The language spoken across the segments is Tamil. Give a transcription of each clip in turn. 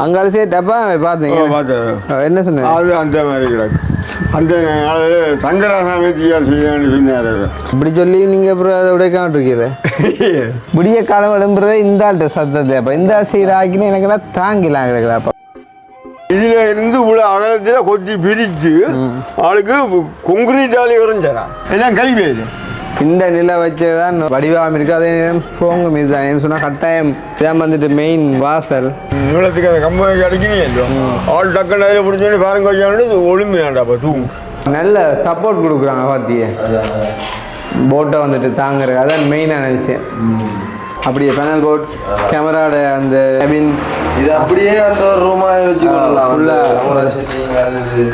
அங்கால சேட்டப்பா பார்த்தீங்க என்ன சொன்னேன் அது அந்த மாதிரி கிடக்கு அந்த சங்கராசாமி தீயார் செய்யணும்னு சொன்னார். இப்படி சொல்லி நீங்கள் அப்புறம் அதை உடைக்காம இருக்கீங்க விடிய காலம் எழும்புறதே இந்த ஆள்கிட்ட சத்தத்தை அப்போ இந்த சீராக்கின்னு எனக்குலாம் தாங்கிலாம் கிடைக்கலாப்பா. இதுல இருந்து இவ்வளோ அகலத்தில் கொத்தி பிரித்து ஆளுக்கு கொங்கிரீட்டாலே வரைஞ்சாரா எல்லாம் கைவேலு. இந்த நிலை வச்சதான் வடிவாகம் இருக்குது. அதே நேரம் ஸ்ட்ராங்கும் இதுதான். என்ன சொன்னால் கட்டாயம் இதான் வந்துட்டு மெயின் வாசல் இவ்வளோத்துக்கு அந்த கம்பெனி அடிக்கணும் இல்லை ஆள் டக்குன்னு அதில் பிடிச்சோன்னு பாருங்க வச்சாண்டு ஒளிம்பினாண்டாப்பா தூங்கு. நல்ல சப்போர்ட் கொடுக்குறாங்க பார்த்தியே போட்டை வந்துட்டு தாங்குறது. அதான் மெயினான விஷயம். அப்படியே பேனல் போர்ட் கேமராட அந்த கேபின் இது அப்படியே அந்த ஒரு ரூமாக வச்சுக்கலாம்.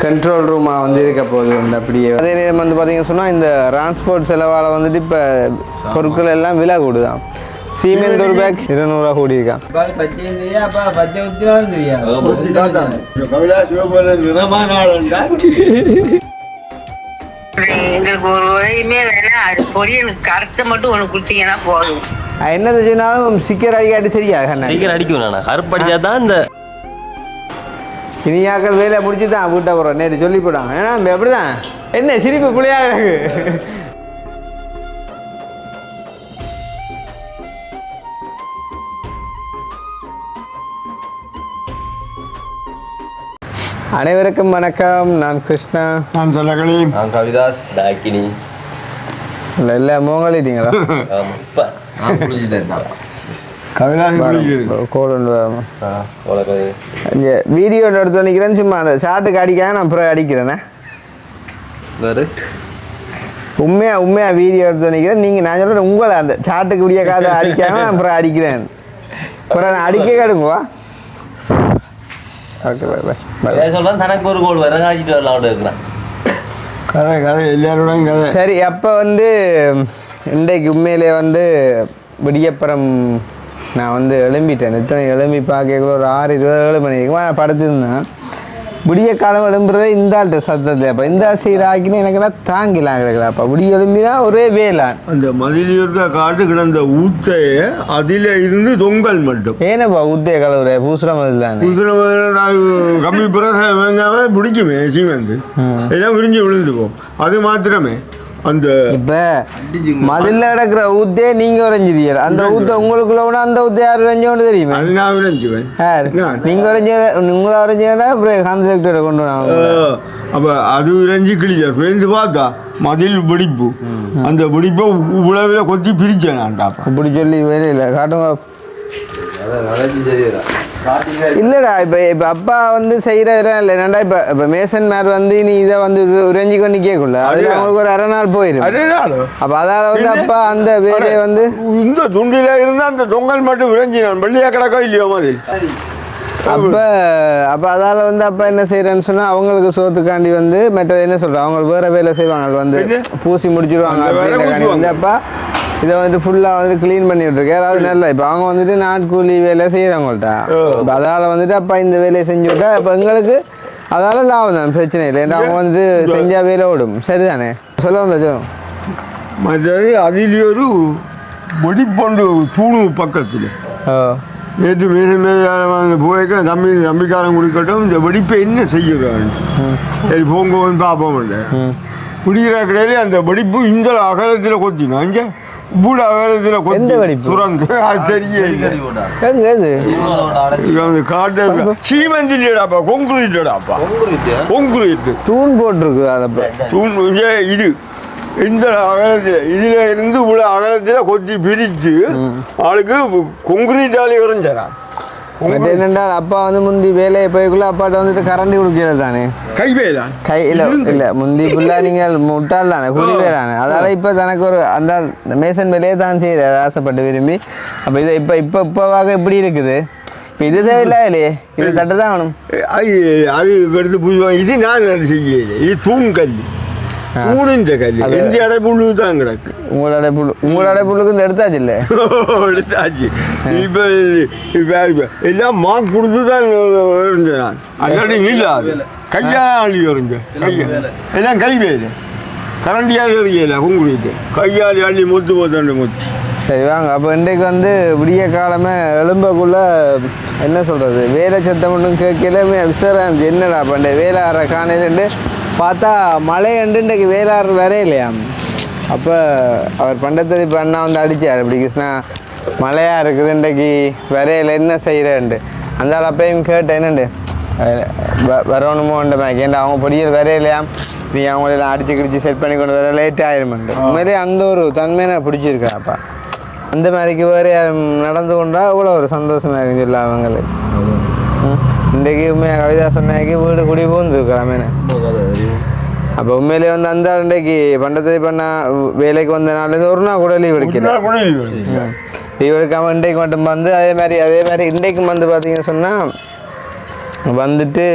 கண்ட்ரோல் ரூமாக வந்து இருக்க போகுது வந்து அப்படியே. அதே நேரம் வந்து பார்த்தீங்கன்னு சொன்னால் இந்த டிரான்ஸ்போர்ட் செலவால் வந்துட்டு இப்போ பொருட்கள் எல்லாம் விலை கூடுதான். சீமெண்ட் ஒரு பேக் 200 கூடியிருக்கான். எங்களுக்கு ஒரு வரையுமே வேணா அது பொடியனுக்கு கருத்தை மட்டும் ஒன்று கொடுத்தீங்கன்னா போதும். என்ன சொன்னாலும் சிக்கர் அடிக்காட்டி தெரியாது. சிக்கர் அடிக்கும் கருப்படிச்சா தான் இந்த இனியாக்கள் வேலையை முடிச்சு தான் வீட்டை போகிறோம். நேற்று சொல்லி போட்டாங்க. ஏன்னா எப்படிதான் என்ன சிரிப்பு பிள்ளையாக இருக்கு. அனைவருக்கும் வணக்கம். நான் கிருஷ்ணா. நான் சொல்லகளி. நான் கவிதாஸ். டாக்கினி. இல்லை மோங்கலிட்டீங்களா? வீடியோ எடுத்து நிற்கிறேன். சும்மா அந்த ஷார்ட்டுக்கு அடிக்காம நான் அப்புறம் அடிக்கிறேண்ணே. உண்மையா வீடியோ எடுத்து நிற்கிறேன். நீங்கள் நான் சொல்கிறேன் உங்களை அந்த ஷார்ட்டுக்கு விடிய காதை அடிக்காம நான் அப்புறம் அடிக்கிறேன். அப்புறம் நான் அடிக்க கேடுங்குவா. Okay bye. சொல்கிறேன் தனக்கு ஒரு கோல் வர காய்ச்சிட்டு வரலாம் இருக்கிறேன். கதை எல்லாரோட கதை. சரி அப்போ வந்து இன்றைக்கு உண்மையிலே வந்து விடியப்புறம் நான் வந்து எழும்பிட்டேன். இத்தனை எழும்பி பார்க்க ஒரு 6:27 மணிக்கு நான் படுத்திருந்தேன். விடிய காலம் எழும்புறதே இந்த ஆள்கிட்ட சத்தத்தை அப்போ இந்த சீராக்கின்னு எனக்குலாம் தாங்கிலாம் கிடைக்கலாப்பா. விடிய எழும்பினா ஒரே வேளாண் அந்த மதிலிருக்க காட்டு கிடந்த ஊத்தைய அதில் இருந்து தொங்கல் மட்டும். ஏனப்பா ஊத்தைய கலவுற பூசுற மாதிரி தான் கம்மி பிறகு பிடிக்குமே சீமெண்ட் எல்லாம் விரிஞ்சு விழுந்துப்போம். அது மாத்திரமே அந்த இப்ப மதில கிடக்குற ஊத்தே நீங்க உறைஞ்சிருக்கீங்க. அந்த ஊத்த உங்களுக்குள்ள விட அந்த ஊத்த யார் உறைஞ்சோன்னு தெரியுமா? அது நான் விரைஞ்சுவேன். நீங்க உறைஞ்ச உங்களை உறைஞ்சா கான்செப்டோட கொண்டு வராங்க. அப்போ அது விரைஞ்சி கிழிச்சார் பேருந்து பார்த்தா மதில் வெடிப்பு. அந்த வெடிப்பை உழவில் கொத்தி பிரிச்சேன் நான்டாப்பா. இப்படி சொல்லி வேலையில் காட்டுங்க. இல்லைடா இப்போ அப்பா வந்து செய்கிற இடம் இல்லை என்னடா. இப்போ மேசன் மேர் வந்து நீ இதை வந்து உறைஞ்சி கொண்டு கேட்கல. அது அவங்களுக்கு ஒரு 1/2 நாள் போயிடும். அப்போ அதால் வந்து அப்பா அந்த வேலையை வந்து இந்த துண்டில் இருந்து அந்த தொங்கல் மட்டும் விரைஞ்சி நான் வெள்ளையாக கிடக்கோ இல்லையோ மாதிரி. அப்போ அதால் வந்து அப்பா என்ன செய்கிறேன்னு சொன்னால் அவங்களுக்கு சோத்துக்காண்டி வந்து மற்றது என்ன சொல்கிறோம் அவங்க வேறு வேலை செய்வாங்க. வந்து பூசி முடிச்சுடுவாங்க. வந்து அப்பா இதை வந்து ஃபுல்லாக வந்து க்ளீன் பண்ணி விட்ருக்கேன். அது நல்லா இப்போ அவங்க வந்துட்டு நாட்கூலி வேலை செய்கிறவங்கள்ட்ட. இப்போ அதால் வந்துட்டு அப்பா இந்த வேலையை செஞ்சு விட்டா இப்போ எங்களுக்கு அதால் லாபம் தான், பிரச்சனை இல்லை. ஏன்னா அவங்க வந்து செஞ்சால் வேலை ஓடும். சரிதானே சொல்ல சொல்லும். மற்றது அதில் ஒரு வெடிப்பொண்டு தூணு பக்கத்தில் நேற்று மேலே போய்க்க நம்பிக்காரன் கொடுக்கட்டும். இந்த வெடிப்பை என்ன செய்யணும் சரி போங்கன்னு பார்ப்போம். இல்லை குடிக்கிற கடையிலே அந்த வெடிப்பு இந்த அகலத்தில் கொத்தினா இங்கே பூட அகலத்தில் கொத்தி துறந்து அது தெரிய காட்டு சீமெந்திடாப்பா கொங்குரீட்டாப்பா. கொங்குரீட்டு தூண் போட்டிருக்கு. அதை தூண் இது இந்த அகலத்தில் இதில் இருந்து இவ்வளோ அகலத்தில் கொத்தி பிரித்து ஆளுக்கு கொங்குரீட்டாலே வரைஞ்சாரா. என்னென்னா அப்பா வந்து முந்தி வேலையை போய்க்குள்ள அப்பாட்ட வந்துட்டு கரண்டி கொடுக்கிறது தானே கை வேலை கை இல்லை முந்தி ஃபுல்லாக நீங்கள் முட்டாள் தானே கூலி வேலானே. அதால் இப்போ தனக்கு ஒரு அந்த மேசன் வேலையை தான் செய்ய ஆசைப்பட்டு விரும்பி. அப்போ இதை இப்போவாக இப்படி இருக்குது. இப்போ இது தேவையில்லை இல்லையே, இது தட்டு தான் வேணும். அது எடுத்து புதுவாக இது நான் செய்யலை. இது தூண்கல் ஊடுன்ற கல் எந்த அடைப்புள்ளு தான் கிடக்கு. உங்களோட அடைப்புள்ளுக்கு இந்த எடுத்தாச்சு இல்லை எடுத்தாச்சு. இப்போ எல்லாம் மார்க் கொடுத்து தான் இருந்தேன் நான். அல்லாடி இல்லாது கையால் அள்ளி வரைஞ்சேன். எல்லாம் கை வேலை கரண்டியாக இருக்கல உங்களுக்கு கையால் அள்ளி மொத்து மொத்தாண்டு மொத்தி சரி வாங்க அப்போ இன்றைக்கு வந்து விடிய காலமே எலும்பக்குள்ளே என்ன சொல்கிறது வேலை சத்தம் ஒன்றும் கேட்கலமே விசாரம் என்னடா பண்ண வேலை ஆற காணையிலேருந்து பார்த்தா மழை அண்டு இன்றைக்கு வேலாறு வரையிலையா அப்போ அவர் பண்டத்தை இப்போ அண்ணா வந்து அடித்தார் இப்படி கிருஷ்ணா மழையாக இருக்குது இன்றைக்கு வரையில் என்ன செய்கிறேன்ட்டு அந்த ஆள் அப்பையும் கேட்டேன் என்னண்டு வரணுமோன்ற மாதிரி ஏன்டா அவங்க பொடியில் வரையிலையா நீ அவங்களெல்லாம் அடித்து கிடிச்சு செட் பண்ணி கொண்டு வர லேட் ஆகிருமெண்டு உண்மையிலே அந்த ஒரு தன்மையை நான் பிடிச்சிருக்கேன்ப்பா அந்த மாதிரிக்கு வேறு நடந்து கொண்டா இவ்வளோ ஒரு சந்தோஷமாக இருக்குன்னு சொல்ல அவங்களுக்கு இன்றைக்கு உண்மையாக கவிதா சொன்னாக்கி வீடு குடி பூந்துருக்கலாமே அப்போ உண்மையிலே வந்து அந்த இன்றைக்கு பண்டத்தை பண்ணால் வேலைக்கு வந்தனால ஒரு நாள் கூட லீவ் எடுக்கல லீவ் எடுக்காமல் இன்றைக்கு மட்டும் வந்து அதே மாதிரி இன்றைக்கும் வந்து பார்த்தீங்கன்னு சொன்னால் வந்துட்டு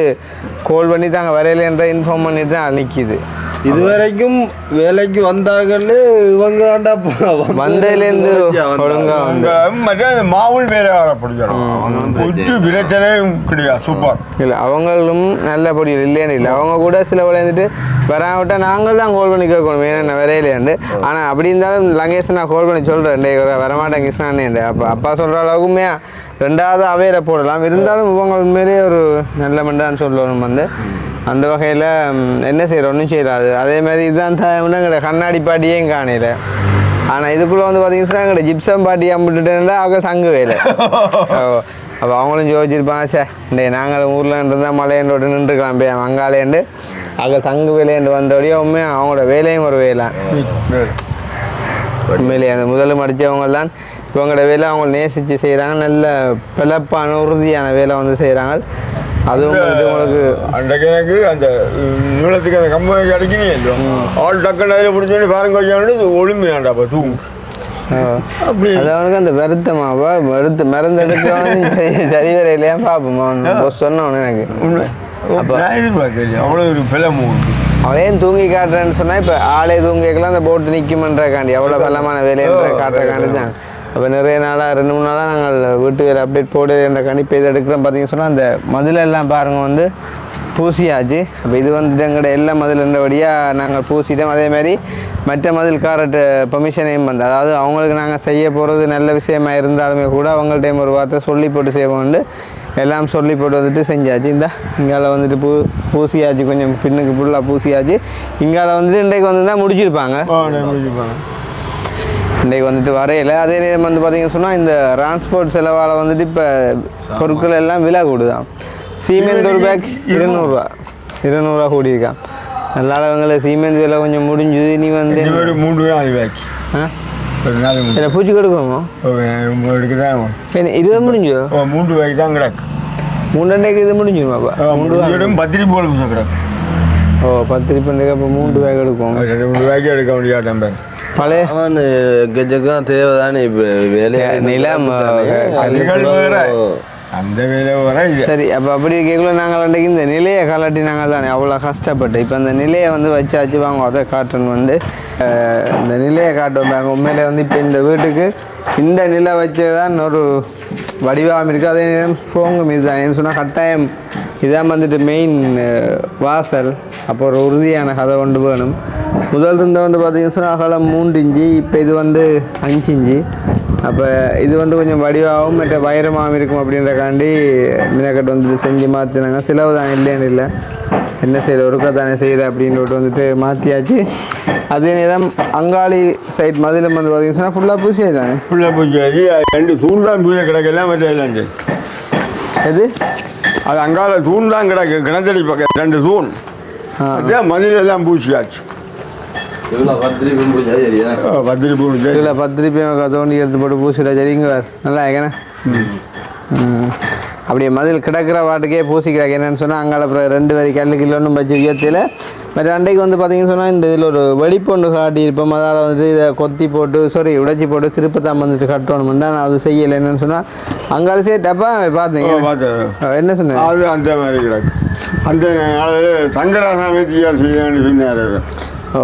கால் பண்ணி தாங்க வரையிலன்ற இன்ஃபார்ம் பண்ணிட்டு தான் நிற்கிது இதுவரைக்கும் வேலைக்கு வந்தார்கள் இவங்க தாண்டா வந்ததுலேருந்து ஒழுங்கா வந்து மாவுள் வேலை பிடிச்சாலும் பிரச்சனையும் கிடையாது சூப்பர் இல்லை அவங்களும் நல்ல பொடியில் இல்லைன்னு இல்லை அவங்க கூட சில விளையாண்டுட்டு வராவிட்டா நாங்கள் தான் கால் பண்ணி கேட்கணும் வேணும் வரையிலேண்டு ஆனால் அப்படி இருந்தாலும் லங்கேஷ் நான் கால் பண்ணி சொல்கிறேன் டே வரமாட்டேன் கிருஷ்ணான்னு அப்பா சொல்கிற அளவுக்குமே ரெண்டாவது அவையில போடலாம் இருந்தாலும் இவங்க உண்மையிலே ஒரு நல்ல மண்டான்னு சொல்லணும் வந்து அந்த வகையில் என்ன செய்கிற ஒன்றும் செய்யலாது அதே மாதிரி இதுதான் எங்கள்ட கண்ணாடி பாட்டியும் காணையில் ஆனால் இதுக்குள்ளே வந்து பார்த்தீங்கன்னா எங்கள்ட ஜிப்சம் பாட்டி அம்பிட்டுட்டேன்னா அவங்க தங்கு வேலை அப்போ அவங்களும் யோசிச்சிருப்பாங்க சே டே நாங்களும் ஊரில் இருந்தால் மலையண்டோடு நின்றுக்கலாம் போய் அங்காலேண்டு அவங்க தங்கு வேலையண்டு வந்தபடியே உண்மையாக அவங்களோட வேலையும் ஒரு வேலை உண்மையிலேயே அந்த முதலும் அடித்தவங்கெல்லாம் இவங்களோட வேலை அவங்க நேசித்து செய்கிறாங்க நல்ல பிளப்பான உறுதியான வேலை வந்து செய்கிறாங்க அதுவும் வந்து உங்களுக்கு அன்றைக்கு எனக்கு அந்த நீளத்துக்கு அந்த கம்பெனி அடிக்கணும் ஆள் டக்குன்னு அதில் பிடிச்சோன்னே பாருங்க வச்சாண்டு ஒளிம்பினாண்டாப்பா தூங்கு அப்படி அது அவனுக்கு அந்த வருத்தமாவா மருந்து எடுக்கிறவன் சரி வர இல்லையா பார்ப்போம் அவன் சொன்னவன் எனக்கு அப்போ நான் எதிர்பார்க்கல அவ்வளோ ஒரு பிளமு அவளையும் தூங்கி காட்டுறேன்னு சொன்னால் இப்போ ஆளே தூங்கிக்கலாம் அந்த போட்டு நிற்குமன்றக்காண்டி எவ்வளோ பலமான வேலைன்ற காட்டுறக்காண்டி தான் அப்போ நிறைய நாளாக 2-3 நாளாக நாங்கள் வீட்டு வேலை அப்டேட் போடுறக்காண்டி இப்போ இதை எடுக்கிறோம் பார்த்தீங்கன்னு சொன்னால் அந்த மதிலெல்லாம் பாருங்கள் வந்து பூசியாச்சு அப்போ இது வந்துட்டு எங்கள்ட எல்லா மதில்ன்றபடியாக நாங்கள் பூசிட்டோம் அதே மாதிரி மற்ற மதில்காரர்கிட்ட பெர்மிஷனையும் வந்து அதாவது அவங்களுக்கு நாங்கள் செய்ய போகிறது நல்ல விஷயமா இருந்தாலுமே கூட அவங்கள்டையும் ஒரு வார்த்தை சொல்லி போட்டு செய்வோம்னு எல்லாம் சொல்லி போட்டு வந்துட்டு செஞ்சாச்சு இந்த இங்கால வந்துட்டு பூசியாச்சு கொஞ்சம் பின்னுக்கு ஃபுல்லாக பூசியாச்சு இங்கால வந்துட்டு இன்றைக்கு வந்து தான் முடிச்சிருப்பாங்க இன்றைக்கு வந்துட்டு வரையில் அதே நேரம் வந்து பார்த்தீங்கன்னு சொன்னால் இந்த டிரான்ஸ்போர்ட் செலவால் வந்துட்டு இப்போ பொருட்கள் எல்லாம் விலை கூடுதான் சீமெண்ட் ஒரு பேக் 200 கூடியிருக்கான் அதனால் அவங்கள சீமெண்ட் விலை கொஞ்சம் முடிஞ்சுது நீ வந்து 3 பேக் இல்லை பூச்சி கொடுக்கணுமோ எடுக்கதான் 20 முடிஞ்சோ 3 பேக் தான் கிடக்கு 3 இது முடிஞ்சிருமாப்பா 3 10 போல கிடக்கு ஓ 10 பண்ணுறதுக்கு அப்போ 3 பேக் எடுக்கும் 2 பேக் எடுக்க முடியாத பழைய கஜகம் தேவைதானே இப்போ வேலையை நிலம் அந்த வேலை வர சரி அப்போ அப்படி கேட்கல நாங்கள் அன்றைக்கு இந்த நிலையை கலாட்டி நாங்கள் தானே அவ்வளோ கஷ்டப்பட்டு இப்போ அந்த நிலையை வந்து வச்சாச்சு வாங்க அதை காட்டுன்னு வந்து இந்த நிலையை காட்டுவாங்க உண்மையிலே வந்து இப்போ இந்த வீட்டுக்கு இந்த நிலை வச்சதான் ஒரு வடிவாகவும் இருக்குது அதே நேரம் ஸ்ட்ராங்கும் இதுதான் ஏன்னு சொன்னால் கட்டாயம் இதான் வந்துட்டு மெயின் வாசல் அப்போ ஒரு உறுதியான கதை கொண்டு வேணும் முதல் இருந்த வந்து பார்த்தீங்கன்னு சொன்னால் அகலம் 3 இன்ச்சு இப்போ இது வந்து 5 இன்ச்சு அப்போ இது வந்து கொஞ்சம் வடிவாகவும் மற்ற வைரமாகவும் இருக்கும் அப்படின்றக்காண்டி மினக்கட்டு வந்து செஞ்சு மாற்றினாங்க செலவு தான் இல்லைன்னு இல்லை என்ன செய்கிற ஒருக்கா தானே செய்கிற அப்படின்ட்டு வந்துட்டு மாற்றியாச்சு அதே நேரம் அங்காளி சைட் மதிலும் வந்து பார்த்தீங்கன்னு சொன்னால் ஃபுல்லாக பூசியாச்சு தானே ஃபுல்லாக பூசியாச்சு 2 தூண் தான் பூஜை கிடக்கெல்லாம் மற்ற எது அது அங்கால தூண் தான் கிடக்கு கிணத்தடி பக்கம் 2 தூண் மதில் எல்லாம் பூசியாச்சு பத்திரிப்பை தோண்டி எடுத்து போட்டு பூசிட சரிங்க நல்லா ஏக்கண்ணே அப்படியே மதில் கிடக்கிற வாட்டுக்கே பூசிக்கிறாங்க என்னென்னு சொன்னால் அங்கால அப்புறம் 2 வரி கல்லு கிலோன்னு வச்சு உயர்த்தியில் பட் அன்றைக்கு வந்து பார்த்தீங்கன்னு சொன்னால் இந்த இதில் ஒரு வெடிப்பொண்டு காட்டியிருப்போம் அதால் வந்துட்டு இதை கொத்தி போட்டு உடைச்சி போட்டு திருப்பத்தான் வந்துட்டு கட்டணும்னா நான் அது செய்யலை என்னென்னு சொன்னால் அங்கால சேர்ட்டப்பா பார்த்தீங்க என்ன சொன்னேன் அது அந்த மாதிரி கிடக்கு அந்த சங்கராசாமி செய்ய சொன்னார் ஓ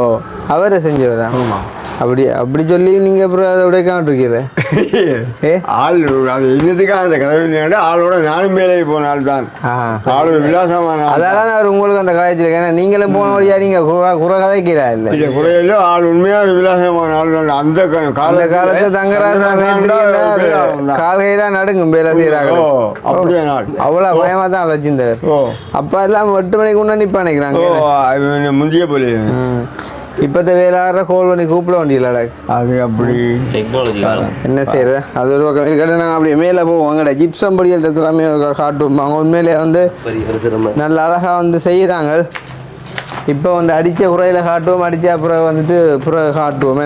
அவரை செஞ்சவரா ஆமாம் அப்படி சொல்லி நீங்கள் அப்புறம் அதை உடைக்காமட்டு இருக்கீங்களே ஏ ஆள் அது இன்னத்துக்காக அந்த கதவு ஆளோட நானும் மேலே போன ஆள் தான் ஆள் விலாசமான ஆள். அதெல்லாம் அவர் உங்களுக்கு அந்த கதை வச்சிருக்கேன் ஏன்னா நீங்களும் போன வழியா நீங்கள் குறை கதைக்கிறா இல்லை இல்லை குறையில ஆள் உண்மையான விலாசமான ஆள் தான். அந்த அந்த காலத்து தங்கராசா கால்கையெல்லாம் நடுங்கும் வேலை செய்கிறாங்க அப்படியே நாள் அவ்வளோ பயமாக தான் வச்சிருந்தார் அப்போ எல்லாம் 8 மணிக்கு முன்னாடி நிற்பா நினைக்கிறாங்க முந்திய போல இப்போத்த வேலாடுற கோல் பண்ணி கூப்பிட வேண்டியல அது அப்படி டெக்னாலஜி காலம் என்ன செய்யறது அது ஒரு பக்கம் இருக்கட்டும். நாங்கள் அப்படியே மேலே போவோம் அங்கட ஜிப்சம் படியல் திறமை காட்டுவோம் அவங்க உண்மையிலே வந்து நல்ல அழகாக வந்து செய்கிறாங்க. இப்போ வந்து அடித்த குறையில் காட்டுவோம் அடித்த அப்புறம் வந்துட்டு புறம் காட்டுவோம்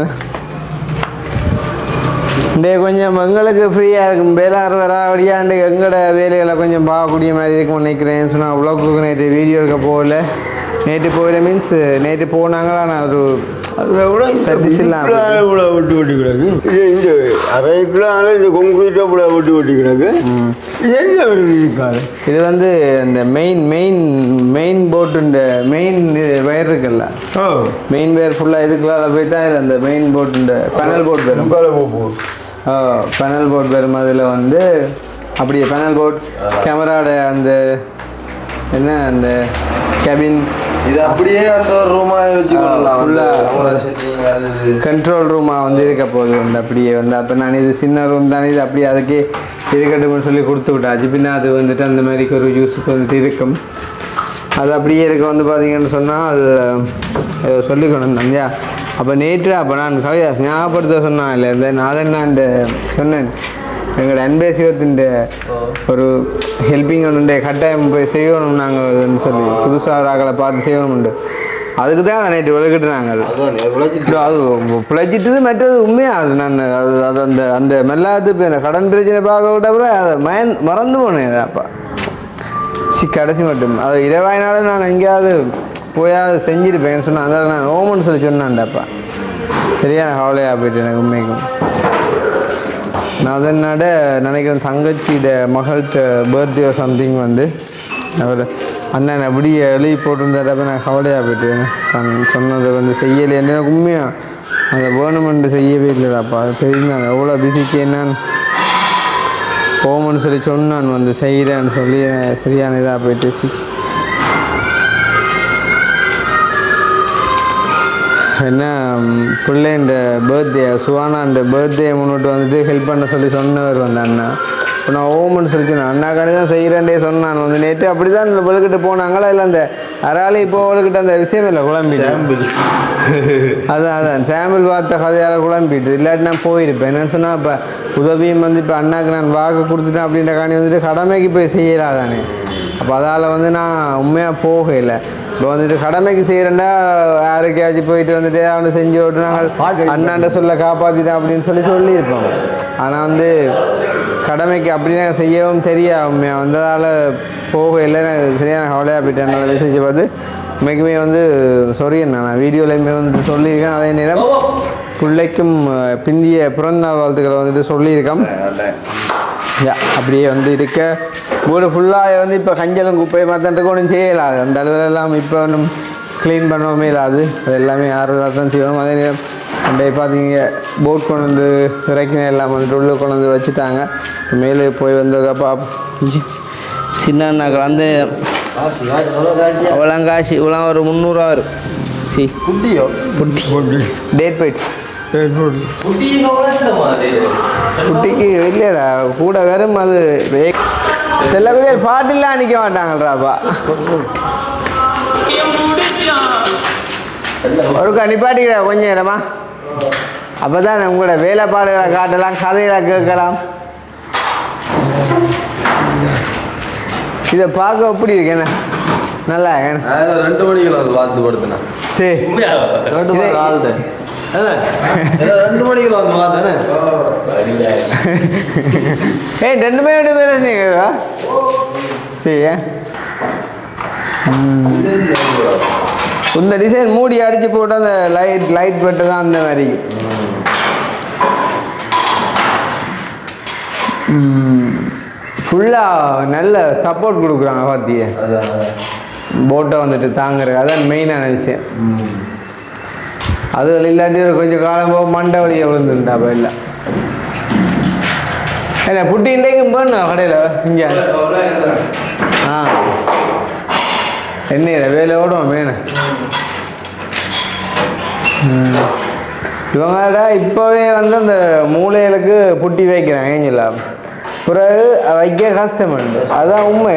இந்த கொஞ்சம் எங்களுக்கு ஃப்ரீயாக இருக்கும் வேளாறு வராடியாண்டு எங்களோட வேலைகளை கொஞ்சம் பார்க்கக்கூடிய மாதிரி இருக்கும்னு நினைக்கிறேன். சொன்னால் உலகுக்கு நேற்று வீடியோ எடுக்க போகல நேற்று போகல மீன்ஸ் நேற்று போனாங்களா நான் ஒரு சர்வீஸ் இல்லாமல் வெட்டி வெட்டி கிடக்கு இந்த அரைக்குள்ள இந்த கொங்குரீட்டாக கூட வெட்டி வெட்டி கிடக்கு இது என்ன வருது இருக்காது. இது வந்து இந்த மெயின் போட்டுண்ட மெயின் வயர் இருக்குல்ல மெயின் வயர் ஃபுல்லாக இதுக்குள்ளால போய் தான் அந்த மெயின் போட்டுண்ட பேனல் போர்ட் வரும் பேனல் போர்ட் வரும். அதில் வந்து அப்படியே பேனல் போர்ட் கேமராட அந்த என்ன அந்த கேபின் இது அப்படியே அந்த ஒரு ரூமாக வச்சுக்கலாம் கண்ட்ரோல் ரூமாக வந்து இருக்க போகுது வந்து அப்படியே வந்து அப்போ நான் இது சின்ன ரூம் தானே இது அப்படியே அதுக்கே இருக்கட்டும்னு சொல்லி கொடுத்து விட்டாச்சு. பின்ன அது வந்துட்டு அந்த மாதிரிக்கு ஒரு யூஸுக்கு வந்துட்டு இருக்கும். அது அப்படியே இருக்க வந்து பார்த்தீங்கன்னு சொன்னால் சொல்லிக்கணும் தம்பியா. அப்போ நேற்று அப்போ நான் கவிதாஸ் ஞாபகப்படுத்த சொன்னான் இல்லை இந்த நான் இந்த சொன்னேன் எங்களோட அன்பேசிவத்தின் ஒரு ஹெல்ப்பிங் ஒன்று கட்டாயம் போய் செய்யணும் நாங்கள் சொல்லி புதுசாக ஆக்களை பார்த்து செய்யணும்ண்டு அதுக்கு தான் நேற்று விளக்கிட்டு நாங்கள் அது பிழைச்சிட்டு மற்றது உண்மையாக அது நான் அது அந்த அந்த மெல்லாது இப்போ இந்த கடன் பிரச்சனை பார்க்க விட்ட அப்புறம் அதை மறந்து போனேன் அப்பா கடைசி மட்டும் அது 20 நாள் நான் எங்கேயாவது போயாவது செஞ்சுருப்பேன் சொன்னேன் அதனால் நான் ஓமன்னு சொல்லி சொன்னான்டாப்பா சரியான கவலையாக போயிட்டு எனக்கு உண்மைக்கும். நான் அதனோட நினைக்கிறேன் தங்கச்சி இதை மகள்கிட்ட பர்த்டே சம்திங் வந்து அவர் அண்ணன் அப்படி எழுதி போட்டிருந்தாரப்ப நான் கவலையாக போயிட்டு தான் சொன்னதை வந்து செய்யலை எனக்கு உண்மையாக அதை வேணுமென்று செய்யவே இல்லைடாப்பா அது தெரியும் நான் எவ்வளோ பிஸிக்கு என்னான்னு போமன்னு சொல்லி சொன்னான் வந்து செய்கிறேன்னு சொல்லி சரியான இதாக போயிட்டு என்ன பிள்ளைன்ற பர்த்டே சுவானான்ற பர்த்டே முன்னிட்டு வந்துட்டு ஹெல்ப் பண்ண சொல்லி சொன்னவர் வந்து அண்ணா இப்போ நான் ஓமன்னு சொல்லி சொன்னேன் அண்ணாக்காண்டி தான் செய்கிறேன்டே சொன்னான் வந்து நேற்று அப்படி தான் இந்த விளக்கிட்டு போனாங்களா இல்லை அந்த அராலி இப்போ அவளுக்கிட்ட அந்த விஷயம் இல்லை குழம்பிட்டு அதான் சாம்பிள் பார்த்த கதையால் குழம்பிட்டு இல்லாட்டி நான் போயிருப்பேன் என்னன்னு சொன்னால் இப்போ உதவியும் வந்து இப்போ அண்ணாக்கு நான் வாக்கு கொடுத்துட்டேன் அப்படின்ற காணி வந்துட்டு கடமைக்கு போய் செய்யலாதானே அப்போ அதால் வந்து நான் உண்மையாக போகலை. இப்போ வந்துட்டு கடமைக்கு செய்கிறேன்டா யாருக்கையாச்சும் போயிட்டு வந்துட்டு அவனை செஞ்சு விட்டு நாங்கள் அண்ணாண்ட சொல்ல காப்பாற்றிட்டேன் அப்படின்னு சொல்லியிருப்போம். ஆனால் வந்து கடமைக்கு அப்படின்னா செய்யவும் தெரியாது உண்மையாக வந்ததால் போக இல்லைன்னு சரியான கவலையாக போயிட்டேன். என்னோட மெசேஜை பார்த்து உண்மைக்குமே வந்து சாரி நான் வீடியோலையுமே வந்துட்டு சொல்லியிருக்கேன். அதே நேரம் பிள்ளைக்கும் பிந்திய பிறந்தநாள் வாழ்த்துக்களை வந்துட்டு சொல்லியிருக்கோம். அப்படியே வந்து இருக்க வீடு ஃபுல்லாக வந்து இப்போ கஞ்சலும் குப்பை மாற்றன்றக்கு ஒன்றும் செய்யலாது அந்த அளவுலெல்லாம் இப்போ ஒன்றும் க்ளீன் பண்ணவே இல்லாது அது எல்லாமே ஆறுதலாக தான் செய்யணும். அதே நேரம் அண்டை பார்த்தீங்க போட் கொண்டு வந்து இறக்கின எல்லாம் வந்துட்டு உள்ளே கொண்டு வந்து வச்சுட்டாங்க. மேலே போய் வந்ததுக்கப்பா சின்ன அந்த அவ்வளோ காசு இவ்வளோ ஒரு 300 வரும். சி குட்டியோ குட்டி டேட் போயிட்டு குட்டிக்கு இல்லையா கூட வெறும் அது செல்லக்கூடிய பாட்டிலாம் நிற்க மாட்டாங்கள்றாப்பா ஒருக்கா நிப்பாட்டிக்கிற கொஞ்சம் இடமா அப்போ தான் உங்களோட வேலைப்பாடுகளை காட்டலாம் கதைகளை கேட்கலாம். இதை பார்க்க எப்படி இருக்கு என்ன நல்லா 2 மணிக்கு வந்து பார்த்து படுத்தினேன். சரி 2 மணிக்கு வந்து பார்த்தேன். ஏய் 2 மணி வேலை செய்யுங்களா சரி இந்த டிசைன் மூடி அடித்து போட்டு அந்த லைட் பட்டு தான் அந்த மாதிரி ஃபுல்லாக நல்ல சப்போர்ட் கொடுக்குறாங்க பார்த்தியே போட்டை வந்துட்டு தாங்குறது அதான் மெயினான விஷயம். அது இல்லாட்டி கொஞ்சம் காலம் போக மண்டை வழியை விழுந்துருந்தா அப்போ இல்லை இல்லை புட்டி இன்றைக்கும் போடணும் கடையில் இங்கே ஆ என்ன வேலை ஓடும் வேணும் இவங்க இப்போவே வந்து அந்த மூளைகளுக்கு புட்டி வைக்கிறாங்க ஏஞ்சலா பிறகு வைக்க கஷ்டம் அதுதான் உண்மை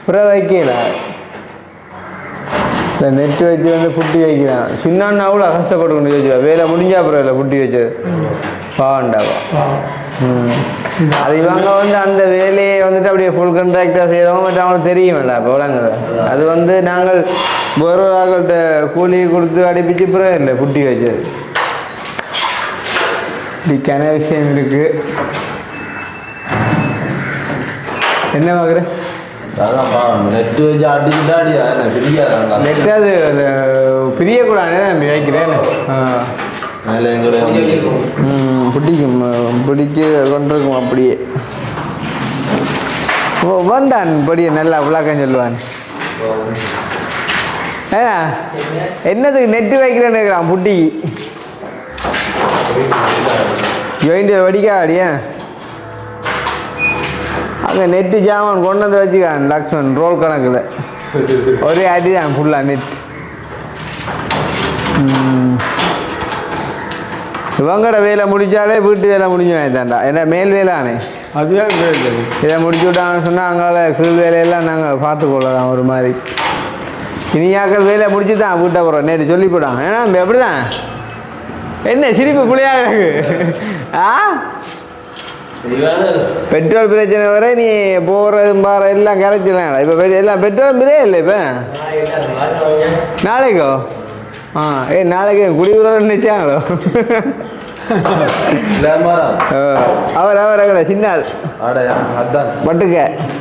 பிறகு வைக்கல இந்த நெட்டு வச்சு வந்து புட்டி வைக்கிறான் சின்னான்னு அவ்வளோ கஷ்டப்பட்டு கொண்டு வச்சுவா வேலை முடிஞ்சா அப்புறம் இல்லை புட்டி வச்சது பாவண்டாவா அது இவங்க வந்து அந்த வேலையை வந்துட்டு அப்படியே ஃபுல் கான்ட்ராக்டாக செய்கிறவங்க மற்ற அவங்களுக்கு தெரியுமில்ல இப்போ விளங்குது அது வந்து நாங்கள் வேறு ஆகள்கிட்ட கூலி கொடுத்து அடிப்பிச்சு பிறகு இல்லை புட்டி வச்சது இப்படிக்கான விஷயம் இருக்குது என்ன பார்க்குற நெட்டு வச்சு அடிச்சுட்டா நெட்டு அது பிரியக்கூடாது நம்பி வைக்கிறேன் பிடிக்கும் பிடிச்சு கொண்டிருக்கும் அப்படியே வந்தான் படியே நல்லா விளாக்கம் சொல்லுவான் ஏன்னா என்னதுக்கு நெட்டு வைக்கிறேன்னு இருக்கிறான் புட்டிக்கு ஜோயிண்ட் வடிக்கா அடியா அங்கே நெட்டு ஜாமான் கொண்டு வந்து வச்சுக்கான் லக்ஷ்மன் ரோல் கணக்கில் ஒரே அடி தான் ஃபுல்லாக நெட் இவங்கட வேலை முடித்தாலே வீட்டு வேலை முடிஞ்சு தான்டா ஏன்னா மேல் வேலை ஆனே அதுதான் இதை முடிச்சு விட்டாங்கன்னு சொன்னால் அங்கால கீழ் வேலையெல்லாம் நாங்கள் பார்த்துக்கொள்ளலாம் ஒரு மாதிரி இனியாக்கள் வேலை முடிச்சு தான் வீட்டை போகிறோம் நேற்று சொல்லி போடாங்க ஏன்னா எப்படி தான் என்ன சிரிப்பு புள்ளியாக இருக்கு ஆ பெட்ரோல் பிரச்சனை வர நீ போகிறது பாரு எல்லாம் கரைச்சிடலாம் இப்போ எல்லாம் பெட்ரோல் விலையே இல்லை இப்போ நாளைக்கோ ஆ நாளைக்கு குடியுறவு நினைச்சாங்களோ அவர் சின்ன அதான் பட்டுக்க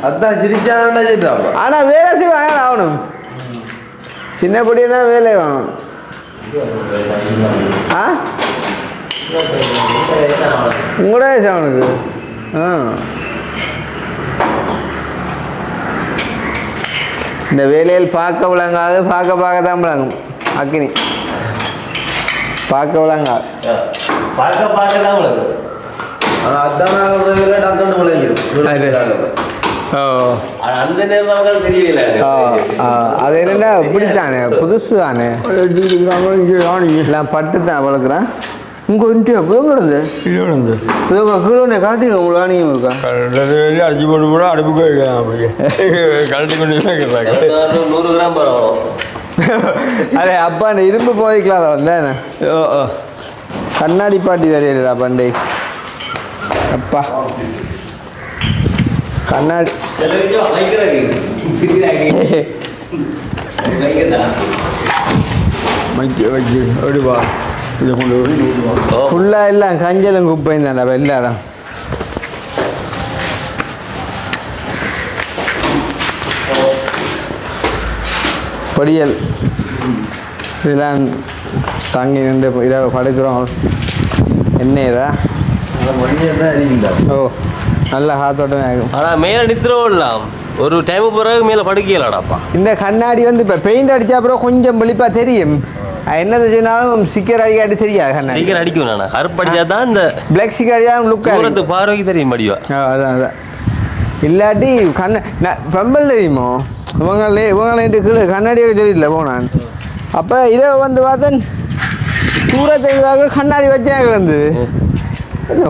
அதான் சிரிச்சான் ஆனால் வேலை செய்வாங்க ஆகணும் சின்ன பொடியை தான் வேலை வாங்கணும் ஆ உங்களோட வயசு அவனுக்கு ஆ இந்த வேலையில் பார்க்க விளங்காது பார்க்க தான் விளங்கும் அக்கினி பார்க்க விளங்காது பார்க்க தான் விளங்கும் ஆனால் அதான் டக்குன்னு விளைஞ்சிடும் ஓ அந்த நேரம் தெரியல அது என்னென்னா இப்படித்தானே புதுசு தானே எல்லாம் பட்டு தான் வளர்க்குறேன் உங்கள் இன்ட்டு புதங்கிடந்து கீழே காட்டுங்க உங்களுக்கு ஆணியம் இருக்கா அடிச்சு போட்டு கூட அடுப்புக்கு வைக்கலாம் அப்படியே கழட்டி கொண்டு 100 கிராம் பரவாயில்ல அரே அப்பா இந்த இரும்பு போதைக்கலாம்ல வந்தேன் கண்ணாடி பாட்டி வரையிலடா பண்டை அப்பா கண்ணாடி எடுவா இதை கொண்டு ஃபுல்லாக எல்லாம் கஞ்சலும் குப்பையும் தான்டா எல்லாரும் பொடியல் இதெல்லாம் தாங்கி நின்று இதாக படுக்கிறோம் என்ன இதா மணியை தான் அறிவிந்தா ஓ நல்லா காத்தோட்டமே ஆகும் ஆனால் மேலே நிறுத்திடலாம் ஒரு டைமு பிறகு மேலே படுக்கலாடாப்பா இந்த கண்ணாடி வந்து இப்போ பெயிண்ட் அடித்தா அப்புறம் கொஞ்சம் வெளிப்பாக தெரியும் என்னது சொன்னாலும் ஸ்டிக்கர் அடிக்காட்டி தெரியாது கண்ணாடி ஸ்டிக்கர் அடிக்கும் நான் கருப்பு அடித்தா தான் இந்த பிளாக் ஸ்டிக்கர் அடிச்சா லுக் தூரத்து பார்வைக்கு தெரியும் மடிவா அதான் இல்லாட்டி பெம்பல் தெரியுமோ இவங்களே கீழே கண்ணாடியாக சொல்லிடல போனான் அப்போ இதை வந்து பார்த்தேன் தூரத்துக்காக கண்ணாடி வச்சே கிடந்து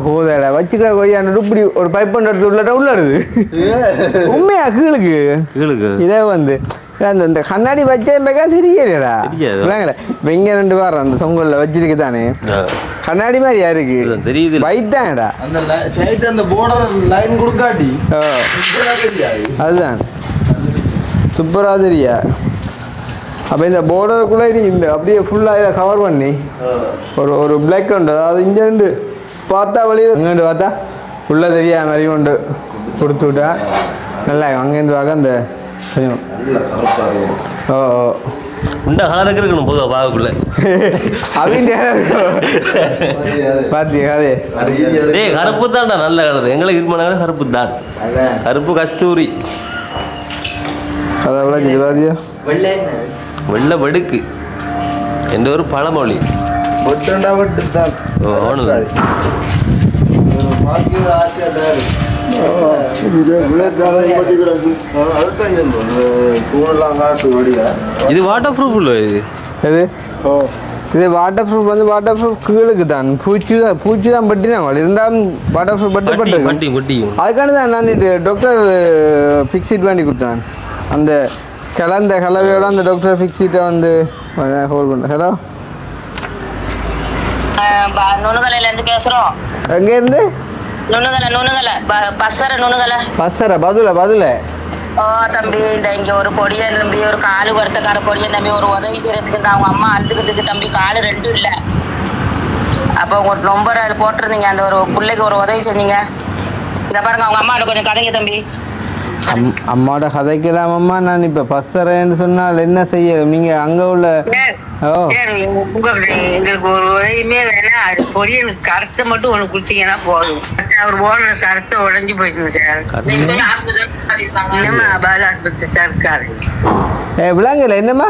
ஹோதடா வச்சுக்கிற கொய்யான்னு இப்படி ஒரு பைப் பண்ணுறது உள்ளடுது உண்மையா கீழுக்கு இதே வந்து இந்த கண்ணாடி வச்சே தெரியலடா இல்லைங்களா இப்போ இங்கே 2 வாரம் அந்த தொங்கலில் வச்சிருக்கு தானே கண்ணாடி மாதிரியா இருக்கு தெரியுது வைட் தான்டா அந்த போர்டர் லைன் கொடுக்காட்டி அதுதான் சூப்பராக தெரியா அப்போ இந்த போர்டருக்குள்ளே இந்த அப்படியே ஃபுல்லாக இதை கவர் பண்ணி ஒரு பிளாக் உண்டு அதாவது இங்கேருந்து பார்த்தா வழியில் அங்கேருந்து பார்த்தா உள்ளே தெரியாத மாதிரி கொண்டு கொடுத்து விட்டா நல்லா அங்கேருந்து பார்க்க அந்த கொஞ்சம் ஓ உண்டா கலருக்கு இருக்கணும் பொதுவாக பாவக்குள்ள அவங்க பார்த்தியா அதே டேய் கருப்பு தான்டா நல்ல கலர் எங்களுக்கு இருப்பான கருப்பு தான் கருப்பு கஸ்தூரி அதை விளைஞ்சி பாத்தியா வெள்ளை வெடுக்கு எந்த ஒரு பழமொழி வெட்டுண்டா வெட்டுத்தான் ஓ, நடக்காது. ஒரு பாக்கி ஒரு ஆசையா தான் இருக்கு. அதுதான் சொல்றேன் தூணெல்லாம் காட்டு வழியா இது வாட்டர் ப்ரூஃப் இல்லை இது எது இது வாட்டர் ப்ரூஃப் வந்து வாட்டர் ப்ரூஃப் கீழுக்கு தான் பூச்சி தான் பட்டினாங்க இருந்தாலும் வாட்டர் ப்ரூஃப் வட்டி பட்டு வட்டி அதுக்காண்டி தான் நான் டாக்டர் ஃபிக்ஸிட் பண்ணி கொடுத்தேன் அந்த கலந்த கலவையோட அந்த டாக்டர் ஃபிக்ஸிட்டை வந்து ஹோல்ட் பண்ண ஹலோ நுணுகலையில இருந்து பேசுறோம். எங்கேருந்து நுணுகலை பசர பதில ஓ தம்பி, இந்த இங்க ஒரு பொடியை நம்பி ஒரு காலு வருத்தக்கார பொடியை நம்பி ஒரு உதவி செய்யறதுக்கு அவங்க அம்மா அழுதுகிட்டு தம்பி, காலு ரெண்டும் இல்ல. அப்போ உங்க நம்பர் அது போட்டிருந்தீங்க, அந்த ஒரு பிள்ளைக்கு ஒரு உதவி செஞ்சீங்க. இந்த பாருங்க அவங்க அம்மாவோட கொஞ்சம் கதைங்க தம்பி. அம்மாவோட கதைக்கலாமம்மா. நான் இப்போ பசரேன்னு சொன்னால் என்ன செய்ய நீங்கள் அங்கே உள்ள எங்களுக்கு ஒரு உதவியுமே வேணாம். அது பொடி எனக்கு கருத்தை மட்டும் ஒண்ணு கொடுத்தீங்கன்னா போதும். அவர் போன கருத்தை உடஞ்சி போயிடுச்சுங்க சார். இன்னும் பால ஆஸ்பத்திரி தான் இருக்காரு. விளாங்கல என்னம்மா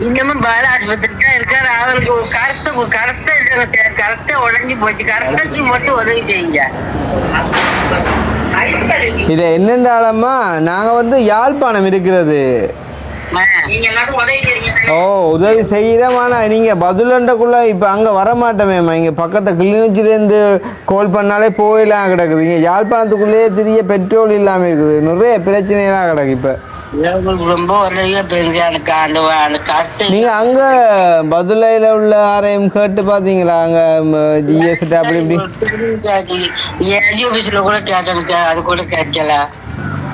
இன்னமும் பால ஆஸ்பத்திரி தான் இருக்காரு. அவருக்கு ஒரு கருத்தை இல்லைங்க சார். கருத்தை உடஞ்சி போச்சு. கருத்தைக்கு மட்டும் உதவி செய்யுங்க. இது என்னென்றாலம்மா நாங்கள் வந்து யாழ்ப்பாணம் இருக்கிறது. ஓ உதவி செய்கிறோம். ஆனால் நீங்கள் பதிலண்டக்குள்ளே இப்போ அங்கே வரமாட்டோமேம்மா. இங்கே பக்கத்து கிளிநொச்சிலேருந்து கால் பண்ணாலே போயெல்லாம் கிடக்குது. இங்கே யாழ்ப்பாணத்துக்குள்ளேயே திரிய பெட்ரோல் இல்லாமல் இருக்குது. நிறைய பிரச்சனைலாம் கிடக்கு இப்போ. ரொம்ப உதவியா பெருசு எனக்கு அந்த கருத்து. நீங்கள் அங்கே பதுளையில் உள்ள ஆரையும் கேட்டு பார்த்தீங்களா? அங்கே ஜிஎஸ்டி அப்படி இப்படி ஏஜி ஆஃபீஸில் கூட கேட்டேங்க சார். அது கூட கேட்கல.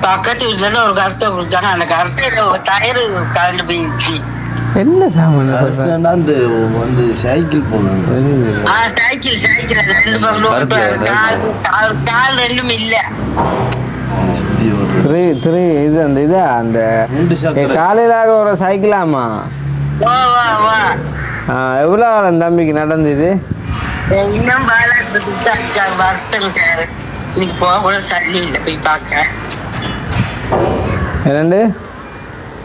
பக்கத்து வீட்டுல ஒரு கருத்தை கொடுத்தாங்க. அந்த கருத்தை டயரு கலந்து போயிடுச்சு. என்ன சாமான் அந்த வந்து சைக்கிள் போகணும். சைக்கிள் ரெண்டு பக்கம் கால் ரெண்டும் இல்லை. இது அந்த இதா அந்த காலையிலாக ஒரு சைக்கிளாமா? எவ்வளோ காலம் தம்பிக்கு நடந்தது? இன்னும் வருத்தம் சார். இன்னைக்கு போக கூட சரி இல்லை போய் பார்க்க. இரண்டு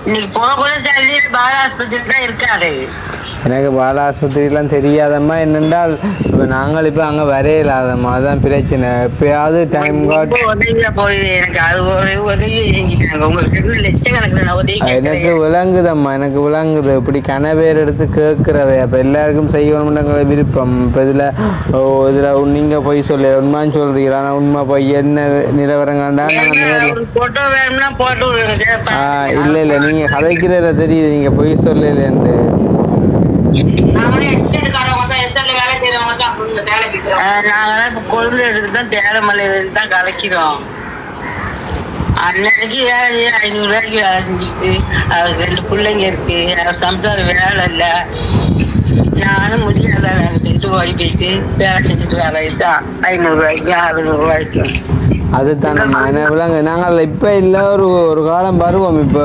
இன்னைக்கு போக கூட சரி பால ஆஸ்பத்திரி தான் இருக்காரு. எனக்கு பால ஆஸ்பத்திரிலாம் தெரியாதம்மா. என்னென்றால் இப்போ நாங்கள் இப்போ அங்கே வரையிலாதம்மா. அதுதான் பிரச்சனை. எப்பயாவது டைம் காட் போய் எனக்கு அது ஒரு உதவி செஞ்சுட்டாங்க. உங்களுக்கு லட்சக்கணக்கில் உதவி எனக்கு விளங்குதம்மா. எனக்கு விளங்குது. இப்படி கனவேர் எடுத்து கேட்குறவை. அப்போ எல்லாருக்கும் செய்யணும்னு விருப்பம். இப்போ இதில் நீங்கள் போய் சொல்ல உண்மைன்னு சொல்கிறீங்களா? ஆனால் உண்மை போய் என்ன நிலவரங்கண்டா போட்டோ வேணும்னா போட்டு இல்லை இல்லை நீங்கள் கதைக்கிறத தெரியுது. நீங்கள் போய் சொல்லலேன்ட்டு நாங்கதான் கொழுந்ததுக்கு தான் தேரமலையில தான் கலைக்கிறோம். அன்னைக்கு வேலை 500 ரூபாய்க்கு வேலை செஞ்சுக்கிட்டு அவருக்கு 2 பிள்ளைங்க இருக்கு. அவர் சம்சாரம் வேலை இல்லை. நானும் முடியாத ஓடி போயிட்டு வேலை செஞ்சுட்டு வேலை தான் 500 ரூபாய்க்கு 600 ரூபாய்க்கு. அதுதான் நம்ம என்ன விளங்க. நாங்கள் இப்போ இல்லை ஒரு காலம் வருவோம். இப்போ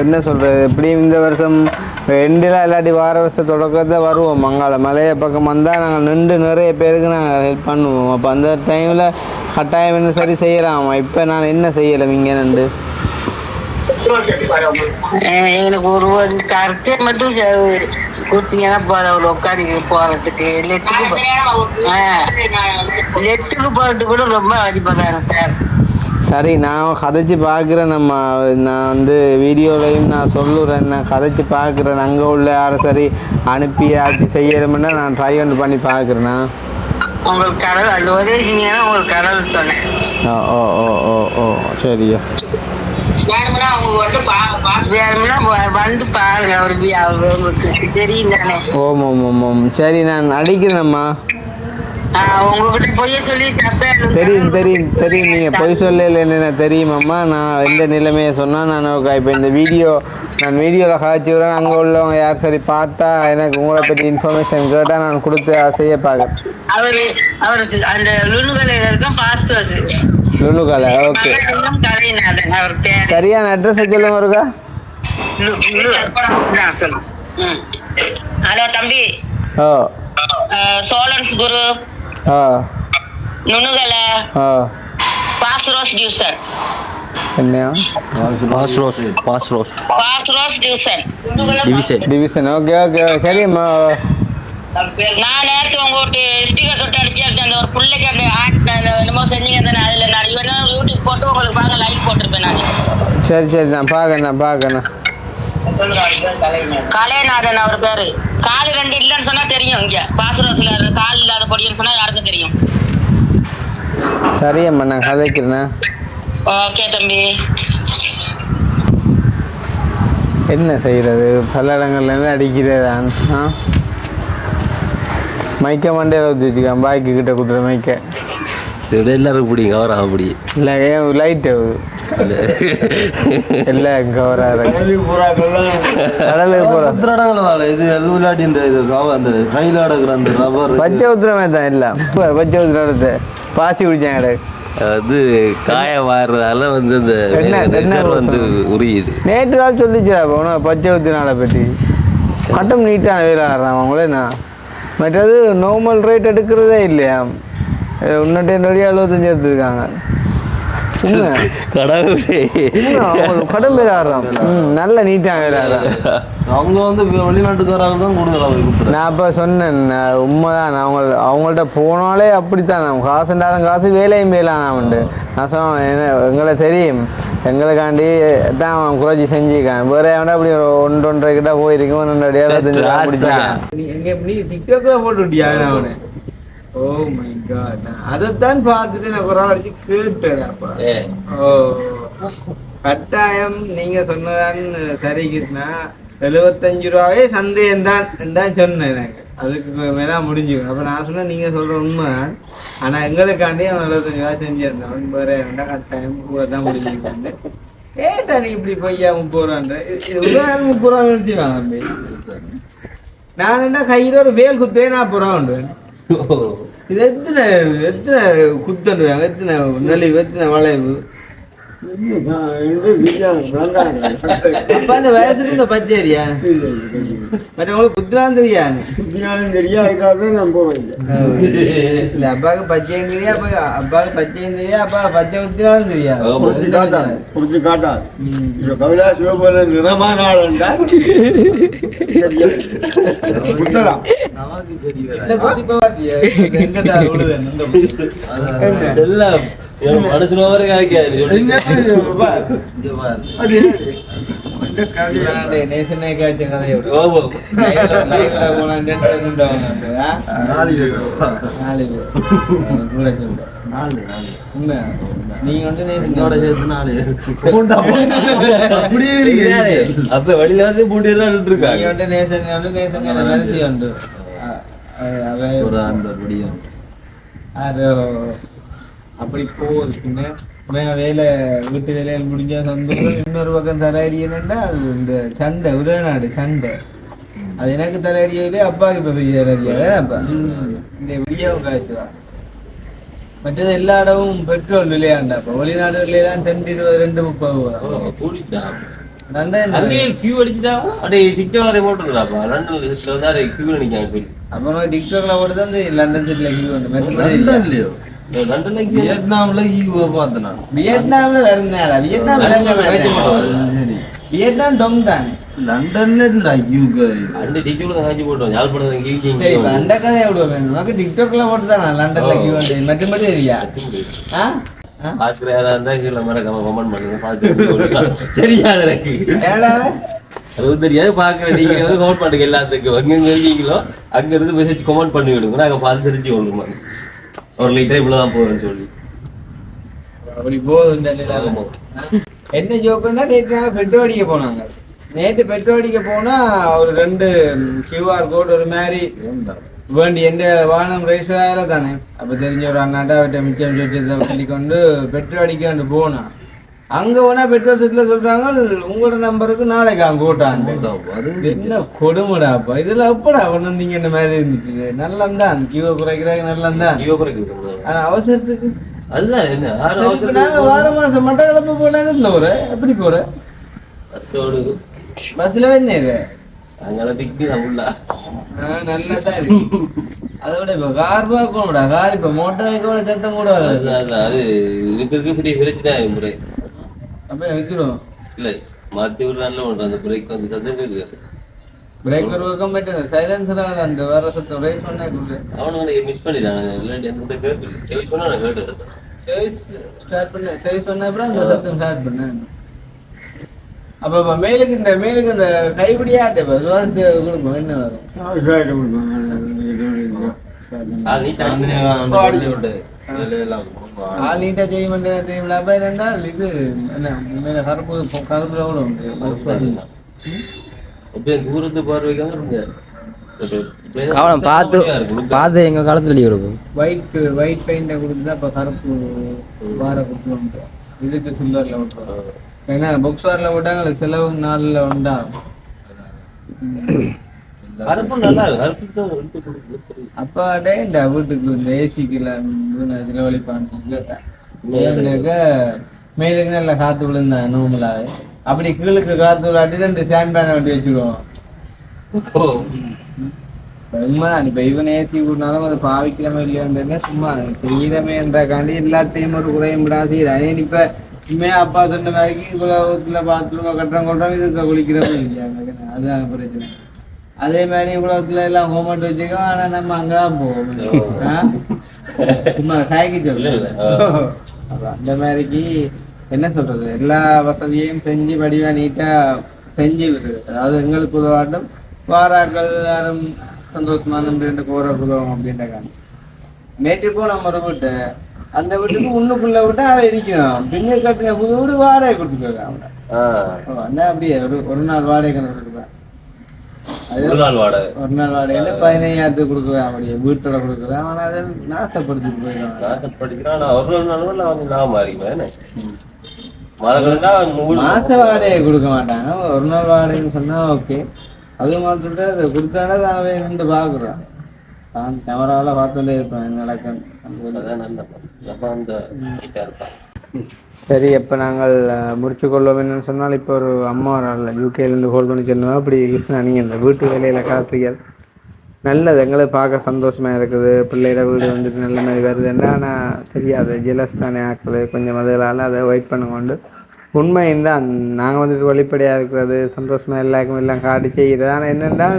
என்ன சொல்கிறது, எப்படியும் இந்த வருஷம் எண்டில் இல்லாட்டி வார வருஷம் தொடக்கத்தை வருவோம். மங்காள மலைய பக்கம் வந்தால் நாங்கள் நின்று நிறைய பேருக்கு நாங்கள் ஹெல்ப் பண்ணுவோம். அப்போ அந்த டைமில் கட்டாயம் என்ன சரி செய்யலாம். இப்போ நான் என்ன செய்யலாம் இங்கே நின்று? எனக்கு ஒரு கருத்தை மட்டும் கொடுத்தீங்கன்னா போற ஒரு உட்காந்து போறதுக்கு லெட்டுக்கு போறதுக்கு கூட ரொம்ப வழிபடுறாங்க சார். சரி நான் கதைச்சி பார்க்குறேன். நான் வந்து வீடியோலையும் நான் சொல்லுறேன். நான் கதைச்சி பார்க்குறேன். அங்கே உள்ள யாரை சரி அனுப்பி ஆச்சு செய்யணும்னா நான் ட்ரை பண்ணி பார்க்குறேண்ணா. உங்களுக்கு கடல் அந்த உதவி செஞ்சீங்கன்னா உங்களுக்கு கடல் சொன்னேன். ஓ ஓ ஓ ஓ ஓ சரியா. வந்து பாருங்க. அவருக்கு தெரியும் தானே. ஓம் ஓம் ஓம் ஓம் சரி நான் அடிக்கிறேன்ம்மா. உங்ககிட்ட பொய்ய சொல்லி தெரியும் தெரியும் தெரியும். நீங்கள் பொய் சொல்லல என்ன தெரியுமாம்மா. நான் எந்த நிலைமையை சொன்னால் நான் இப்போ இந்த நான் வீடியோவில் காய்ச்சி விடுறேன். அங்கே உள்ளவங்க யார் சரி பார்த்தா எனக்கு உங்களை பற்றி இன்ஃபர்மேஷன் கேட்டால் நான் கொடுத்து செய்ய பார்க்குறேன். அவர் அந்த லுணுகலையில் இருக்க பாஸ்டர்ஸ் லுணுகலை. ஓகே சரியான அட்ரஸை சொல்லுங்க ஒருக்கா. ஹலோ தம்பி. ஓ சோலன்ஸ் குரு ஆ நுணுகலை ஆ பாஸ்ரோஸ் ஜூசர் என்னையா பாஸ் ரோஸ் பாஸ் ரோஸ் டிவிஷன் டிவிஷன் ஓகே ஓகே சரிம்மா. நான் நேரத்து உங்கள்கிட்ட ஸ்டிக்கர் சுட்டு அடிச்சு அந்த ஒரு பிள்ளைக்கு அந்த ஆட் என்னமோ செஞ்சீங்க தானே, அதில் நான் இவெல்லாம் யூடியூப் போட்டு உங்களுக்கு பார்க்க லைக் போட்டிருப்பேன் நான். சரி சரி நான் பார்க்கணும். கலைநாதன் அவர் பேரு. கால் 2 இல்லைன்னு சொன்னா தெரியும். இங்க பாசுரோஸ்ல கால் இல்லாத பொடின்னு சொன்னா யாருக்கும் தெரியும். சரியம்மா நான் கதைக்கிறேன். ஓகே தம்பி. என்ன செய்கிறது, பல இடங்கள்லேருந்து அடிக்கிறதான். மைக்க மண்டையில் ஊற்றி வச்சுக்கான், பாய்க்கு கிட்ட குத்துற மைக்க எல்லாரும் பிடிங்க கவர் ஆக பிடி இல்லை ஏன் லைட்டு எல்லாம் கவர் ஆகிற கடலுக்கு போகிற இது விளையாடி இந்த அந்த கையில் அடக்குற அந்த ரப்பர் பச்சை ஊத்துறமே தான் எல்லாம் பச்சை ஊத்துறது பாசி குடிச்சாங்க கிடையாது. அது காய வாடுறதால வந்து இந்த வந்து உரியுது. நேற்று நாள் சொல்லிச்சா போனோம் பச்சை ஊத்தினால பற்றி கட்டம் நீட்டான வேலை ஆடுறான் அவங்களே. நான் மற்றது நார்மல் ரேட் எடுக்கிறதே இல்லையா, இன்னொரு 75 எடுத்துருக்காங்க. கடன் வேலை ஆடுறான், நல்ல நீட்டாக வேலை ஆடுறான். அவங்க வந்து வெளிநாட்டுக்காரங்க தான் கூடுதலாக. நான் இப்போ சொன்னேன் உண்மைதான், அவங்கள்ட்ட போனாலே அப்படித்தான். நம்ம காசுண்டாலும் காசு வேலையும் வேலைதான் உண்டு. நான் சொன்னேன் எங்களை தெரியும், எங்களுக்காண்டி தான் அவன் குறைச்சி செஞ்சுக்கான். வேற எவன்டா அப்படி 1-1.5 கிட்ட போயிருக்கோம். 75 டிக்டாக்ல போட்டு விட்டியா அவனு? ஓ மை காட், அதைத்தான் பார்த்துட்டு நான் ஒரு ஆள் அடிச்சு கேட்டேன்ப்பா. ஓ கட்டாயம் நீங்க சொன்னதான் சரி கிருஷ்ணா, 75 ரூபாவே சந்தேகம் தான் சொன்னேன் எனக்கு. அதுக்கு மேலே முடிஞ்சுக்கணும். அப்போ நான் சொன்னேன் நீங்கள் சொல்கிற உண்மை தான், ஆனால் எங்களுக்காண்டி அவன் 75 ரூபா செஞ்சிருந்தான். வேற வேண்டாம் கட்டாயம் தான் முடிஞ்சுக்கிட்டாங்க. ஏட்டா நீ இப்படி பொய்யா 30 ரூபான்ற உதாரணம் 30 ரூபா நினைச்சுவாங்க. நான் என்ன கையில் ஒரு வேல் குத்தே 40 ரூபா உண்டு. இது எத்தனை குத்தண்டுவாங்க, எத்தனை நெளிவு, எத்தனை வளைவு. அப்பா இந்த வயசுக்கு இந்த பச்சேரியா மற்றவங்களுக்கு குத்துனாலும் தெரியாது. குத்தினாலும் தெரியா, அதுக்காக நான் போவேன். இல்ல அப்பாவுக்கு பச்சையும் தெரியா, அப்பாவுக்கு பச்சையும் தெரியா, அப்பா பச்சை குத்தினாலும் தெரியாது. புரிஞ்சு காட்டாது. கவிழா சிவபோல நிறமான ஆளுண்டா குத்தலாம். இந்த குதிப்பை பாத்தியா எங்க தான் விழுது எல்லாம் மனசுல நேசனே காய்ச்ச கதையோட நீங்க அப்ப வெளியில வந்து பூட்டி இருக்காங்க. அப்படி போகுதுன்னு வேலை வீட்டு வேலைகள் முடிஞ்சா சந்தோஷம். இன்னொரு பக்கம் தலையடி என்னன்னா இந்த சண்டை உலகநாடு சண்டை, அது எனக்கு தலையடியே அப்பாவுக்கு இப்ப பெரிய தலையடியா. அப்பா இந்த விடியாவும் காய்ச்சுதான். மற்றது எல்லா இடமும் பெட்ரோல் விலையாண்டாப்பா. வெளிநாடுகளே தான் 2.20-2.30 அப்புறம் டிக்டாக்ல போட்டுதான் லண்டன் சிட்டில கியூ உண்டு. மற்றபடி வியட்நாம்ல வியட்நாம்ல வருந்தாடா, வியட்நாம் டொங் தானே. லண்டன்ல அந்த கதை எவ்வளவு வேணும் உனக்கு? டிக்டாக்ல போட்டு தானே லண்டன்ல கியூ உண்டு. மற்றபடி தெரியா தெரியாது எனக்கு. அதுவும் தெரியாது பாக்குறேன். நீங்க வந்து கமெண்ட் பண்ணுங்க எல்லாத்துக்கும். எங்க இருக்கீங்களோ அங்க இருந்து மெசேஜ் கமெண்ட் பண்ணி விடுங்க. நாங்க பார்த்து தெரிஞ்சு கொள்ளுமா ஒரு லிட்டர் இவ்வளவுதான் போகுதுன்னு சொல்லி. அப்படி போகுது. என்ன ஜோக்குன்னா நேற்று பெட்ரோல் அடிக்க போனாங்க. நேற்று பெட்ரோல் அடிக்க போனா ஒரு 2 QR கோட் ஒரு மாதிரி வேண்டி எந்த வாகனம் ரேசரால தானே. அப்ப தெரிஞ்ச ஒரு அண்ணாட்டா அவட்ட மிச்சம் சொல்லிக்கொண்டு பெட்ரோல் அடிக்க போனா அங்க போனா பெட்ரோல் செட்ல சொல்றாங்க உங்களோட நம்பருக்கு நாளைக்கு அங்க ஓட்டாங்க. என்ன கொடுமைடாப்பா இதெல்லாம். எப்படா ஒண்ணு நீங்க இந்த மாதிரி இருந்துச்சு. நல்லம் தான் கியூ குறைக்கிறாங்க, நல்லம் தான். ஆனா அவசரத்துக்கு அதுதான் என்ன நாங்க வார மாசம் மட்டும் கிளம்ப போனா போற எப்படி போற பஸ்ல என்ன அங்கே பிக்னி தான் நல்லதான் இருக்கு. அதோட இப்ப கார் பார்க்கணும்டா. கார் இப்ப மோட்டார் பைக்கோட சத்தம் கூட அது இருக்கிறதுக்கு பெரிய பிரச்சனை முறை. அப்போ வச்சிருவோம். இல்லை மாற்றி ஒரு நல்ல ஒன்று அந்த பிரேக் வந்து சத்தம் கேட்குது. பிரேக்கர் ஒர்க்கம் பட்டு சைலன்சராக அந்த வேறு சத்தம் ரேஸ் பண்ண அவனுங்க மிஸ் பண்ணிட்டாங்க. இல்லாட்டி அந்த கேட்கல சேவ் சொன்னா நான் கேட்டது. சர்வீஸ் பண்ண அப்புறம் அந்த சத்தம் ஸ்டார்ட் பண்ணேன். அப்போ மேலுக்கு அந்த கைப்பிடியாட்டே கொடுப்போம். என்ன ஆள் நீட்டா செய்ய மாட்டேன் தெரியுமில்ல. அப்போ என்னன்னா இது என்ன மேலே கருப்பு எவ்வளோ உண்டு தூரத்து பார்வைக்காக இருங்க. கவனம் பார்த்து எங்க காலத்துல இருக்கும். ஒயிட் பெயிண்டை கொடுத்துட்டா இப்போ கருப்பு வார கொடுத்துருவாங்க. இதுக்கு சில்வரில் விட்டுருவோம். ஏன்னா புக்ஸ் வாரில் விட்டாங்க செலவு நாளில் உண்டாகும். அப்போ டேண்டா வீட்டுக்கு இந்த ஏசிக்கெல்லாம் செலவழிப்பான்னு கேட்டேன். மேலுக்கு நல்ல காற்று விழுந்தான் நோம்பலாவே. அப்படி கீழுக்கு காற்று விளாட்டி 2 ஸ்டாண்ட் பேனை வண்டி வச்சுருவோம். உண்மைதான். இப்போ இவன் ஏசி விட்னாலும் அதை பாவிக்கிறமே இல்லையோன்றே சும்மா செய்கிறமேன்றக்காண்டி எல்லாத்தையும் ஒரு குறையும் விடா செய்கிறான். இப்போ இனிமே அப்பா சொன்ன மாதிரிக்கு இவ்வளோத்துல பாத்ரூம் கட்டுறோம் கொட்டுறோம் இதுக்கு குளிக்கிறோம் இல்லையா. அதுதான் பிரச்சனை. அதே மாதிரி இவ்வளோத்துல எல்லாம் ஹோம்ஒர்க் வச்சுக்கோ. ஆனால் நம்ம அங்கே தான் போவோம். சும்மா காய்க்கு சொல்ல அந்த மாதிரிக்கு என்ன சொல்றது எல்லா வசதியையும் செஞ்சு வடிவா நீட்டா செஞ்சு விடுறது. அதாவது எங்களுக்கு உதவாட்டம் வாராக்கள் யாரும் சந்தோஷமான போற உதவும் அப்படின்றாங்க. நேற்று போ நம்ம ஒரு வீட்டை அந்த வீட்டுக்கு முன்னுக்குள்ள விட்டு அவன் இருக்கிறான். பின்ன கட்டின புது வீடு வாடகை கொடுத்துருக்காங்க. அவனை அப்படியே ஒரு நாள் வாடகை கணக்கு கொடுக்குறான். ஒரு நாள் வாடகை 15,000 கொடுக்குறான். அப்படியே வீட்டோட கொடுக்குறான். அவன் அதை நாசப்படுத்திட்டு போயிடுவான். மாச வாடகை கொடுக்க மாட்டாங்க. ஒரு நாள் வாடகைன்னு சொன்னா ஓகே. அது மாத்திட்டு அதை கொடுத்தானே தானே நின்று பார்க்குறான். தான் கேமராவில் பார்த்துட்டே இருப்பேன் என்ன நடக்குன்னு. சரி, இப்போ நாங்கள் முடிச்சு கொள்வோம். என்னன்னு சொன்னால் இப்போ ஒரு அம்மா வரல யூகேலேருந்து ஹோல்ட் பண்ணி சொன்னோம். அப்படி நீங்கள் இந்த வீட்டு வேலையில் காட்டுறீங்க நல்லது. எங்களை பார்க்க சந்தோஷமாக இருக்குது. பிள்ளையோட வீடு வந்துட்டு நல்ல மாதிரி வருதுன்னா. ஆனால் தெரியாது ஜெலஸ் தானே ஆக்குது கொஞ்சம் முதலால் அதை வெயிட் பண்ணுங்கொண்டு. உண்மையும்தான் நாங்கள் வந்துட்டு வெளிப்படையாக இருக்கிறது சந்தோஷமாக எல்லாருக்கும் எல்லாம் காட்டி செய்கிறது. ஆனால் என்னென்றால்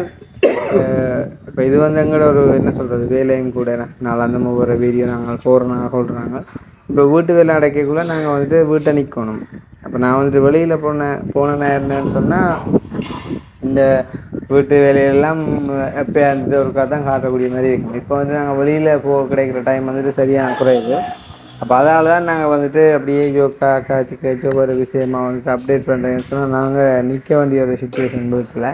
இப்போ இது வந்து எங்களோட ஒரு என்ன சொல்கிறது வேலையும் கூட. நாங்கள் அந்த ஒவ்வொரு வீடியோ நாங்கள் சொல்கிறாங்க. இப்போ வீட்டு வேலை அடைக்கக்குள்ளே நாங்கள் வந்துட்டு வீட்டை நிற்கணும். அப்போ நான் வந்துட்டு வெளியில் போன நேரம்னு சொன்னால் இந்த வீட்டு வேலையெல்லாம் எப்போயா இருந்துட்டு ஒருக்கா தான் காட்டக்கூடிய மாதிரி இருக்கும். இப்போ வந்துட்டு நாங்கள் வெளியில் கிடைக்கிற டைம் வந்துட்டு சரியான குறையுது. அப்போ அதனால தான் நாங்கள் வந்துட்டு அப்படியே காய்ச்சி ஒவ்வொரு விஷயமாக வந்துட்டு அப்டேட் பண்ணுறேன்னு சொன்னால் நாங்கள் நிற்க வேண்டிய ஒரு சுச்சுவேஷன் வீட்டில்.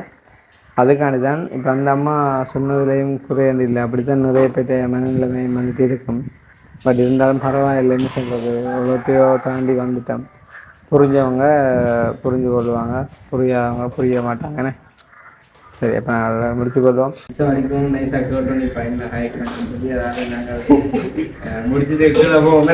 அதுக்காண்டி தான் இப்போ அந்த அம்மா சொன்னதுலேயும் குறையாண்டு இல்லை. அப்படி தான் நிறைய பேர்ட்ட மனநிலைமையும் வந்துட்டு இருக்கும். பட் இருந்தாலும் பரவாயில்லைன்னு சொல்கிறது. எவ்வளோத்தையோ தாண்டி வந்துட்டோம். புரிஞ்சவங்க புரிஞ்சு கொள்வாங்க, புரியாதவங்க புரிய மாட்டாங்கண்ணே. சரி, அப்போ நாங்கள் முடிச்சுக்கொள்வோம். வரைக்கும் நைஸாக கேட்டோம். இப்போ என்ன ஹைக் சொல்லி அதாவது நாங்கள் முடிச்சது கீழே போவோம்.